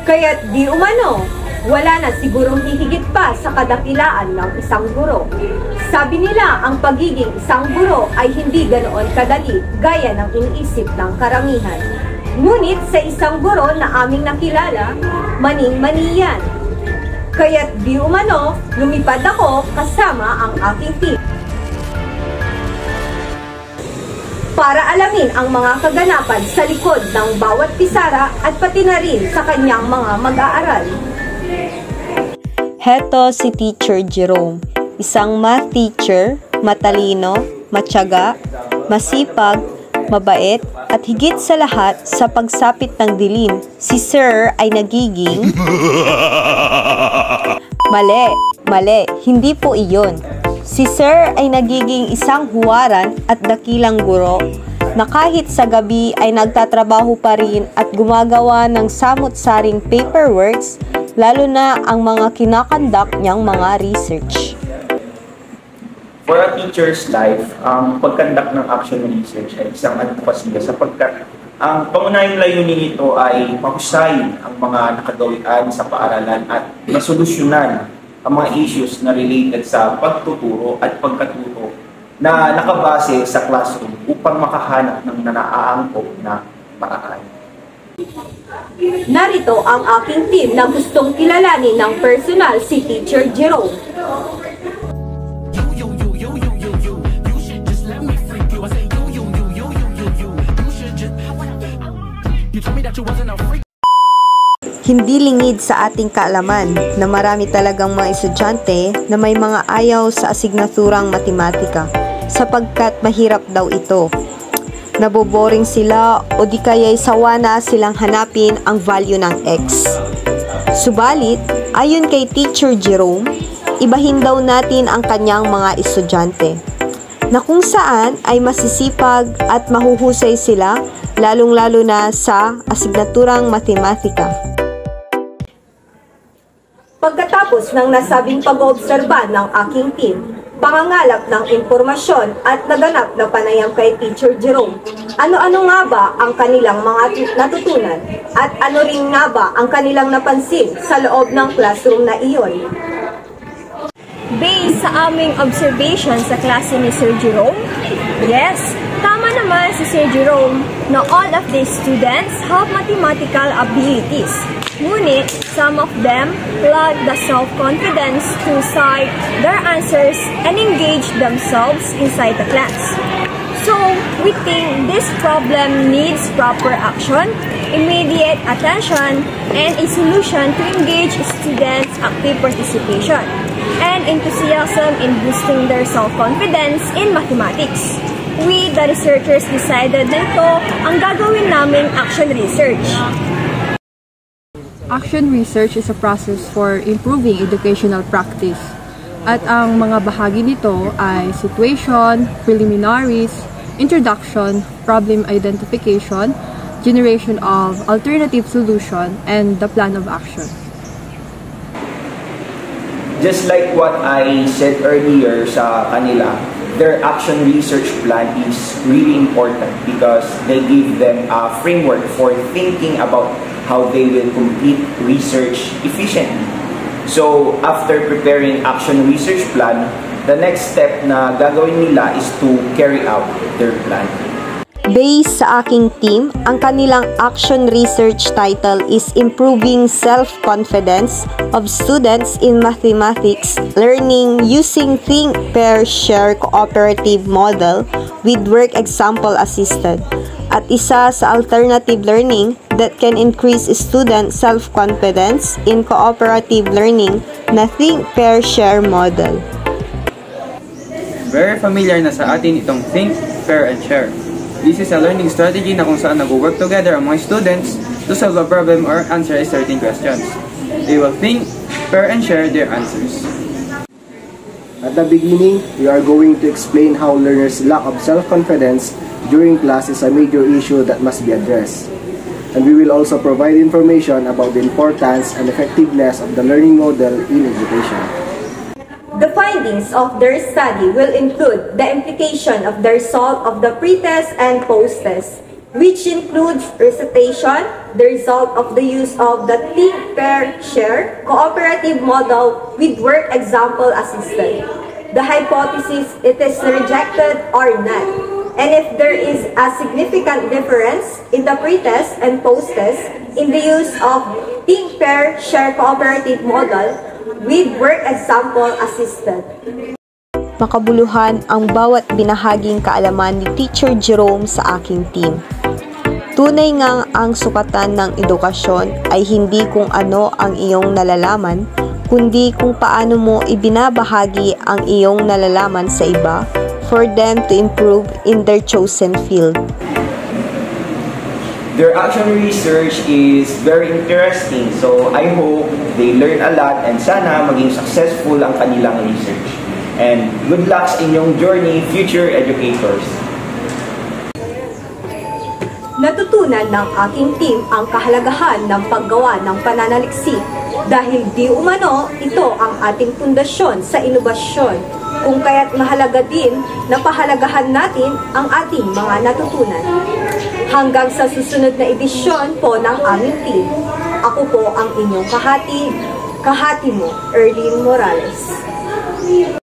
Kaya't di umano, wala na sigurong hihigit pa sa kadakilaan ng isang guro. Sabi nila, ang pagiging isang guro ay hindi ganoon kadali gaya ng iniisip ng karamihan. Ngunit sa isang guro na aming nakilala, maning-mani yan. Kaya't di umano, lumipad ako kasama ang aking team para alamin ang mga kaganapan sa likod ng bawat pisara at pati na rin sa kanyang mga mag-aaral. Heto si Teacher Jerome, isang math teacher, matalino, matyaga, masipag, mabait, at higit sa lahat sa pagsapit ng dilim, si Sir ay nagiging... Mali, hindi po iyon. Si Sir ay nagiging isang huwaran at dakilang guro na kahit sa gabi ay nagtatrabaho pa rin at gumagawa ng samut-saring paperworks, lalo na ang mga kinakandak niyang mga research. For a teacher's life, ang pagkandak ng action research ay isang advocacy sapagkat ang pangunahing layunin nito ay mahusayin ang mga nakagawian sa paaralan at masolusyonan ang mga issues na related sa pagtuturo at pagkatuto na nakabase sa classroom upang makahanap ng naaangkop na paraan. Narito ang aking team na gustong kilalanin ng personal si Teacher Jerome. Hindi lingid sa ating kaalaman na marami talagang mga estudyante na may mga ayaw sa asignaturang matematika sapagkat mahirap daw ito. Naboboring sila o di kaya'y sawa na silang hanapin ang value ng X. Subalit, ayon kay Teacher Jerome, ibahin daw natin ang kanyang mga estudyante na kung saan ay masisipag at mahuhusay sila lalong-lalo na sa asignaturang matematika. Pagkatapos ng nasabing pag-oobserba ng aking team, pangangalap ng impormasyon at naganap na panayam kay Teacher Jerome, ano-ano nga ba ang kanilang mga natutunan at ano rin nga ba ang kanilang napansin sa loob ng classroom na iyon? Based sa aming observation sa klase ni Sir Jerome, yes, tama naman si Sir Jerome na all of these students have mathematical abilities. Ngunit, some of them lack the self-confidence to cite their answers and engage themselves inside the class. So, we think this problem needs proper action, immediate attention, and a solution to engage students' active participation and enthusiasm in boosting their self-confidence in mathematics. We, the researchers, decided na ito ang gagawin naming action research. Action research is a process for improving educational practice. At ang mga bahagi nito ay situation, preliminaries, introduction, problem identification, generation of alternative solution, and the plan of action. Just like what I said earlier sa kanila, their action research plan is really important because they give them a framework for thinking about how they will complete research efficiently. So, after preparing action research plan, the next step na gagawin nila is to carry out their plan. Based sa aking team, ang kanilang action research title is Improving Self-Confidence of Students in Mathematics Learning Using Think, Pair, Share Cooperative Model with Work Example Assisted. At isa sa alternative learning that can increase student self-confidence in cooperative learning na Think, Pair, Share model. Very familiar na sa atin itong Think, Pair, and Share. This is a learning strategy na kung saan nag-work together ang mga students to solve a problem or answer a certain questions. They will think, pair, and share their answers. At the beginning, we are going to explain how learners' lack of self-confidence during class is a major issue that must be addressed. And we will also provide information about the importance and effectiveness of the learning model in education. The findings of their study will include the implication of the result of the pre-test and post-test, which includes recitation, the result of the use of the think, pair, share cooperative model with work example assisted. The hypothesis, it is rejected or not. And if there is a significant difference in the pre-test and post-test in the use of think, pair, share cooperative model with work example assisted. Makabuluhan ang bawat binahaging kaalaman ni Teacher Jerome sa aking team. Tunay ngang ang sukatan ng edukasyon ay hindi kung ano ang iyong nalalaman, kundi kung paano mo ibinabahagi ang iyong nalalaman sa iba for them to improve in their chosen field. Their action research is very interesting, so I hope they learn a lot and sana maging successful ang kanilang research. And good luck sa inyong journey, future educators. Natutunan ng aking team ang kahalagahan ng paggawa ng pananaliksik dahil di umano ito ang ating pundasyon sa inobasyon, kung kaya't mahalaga din na pahalagahan natin ang ating mga natutunan. Hanggang sa susunod na edisyon po ng aming team, ako po ang inyong kahati mo, Erlyn Morales.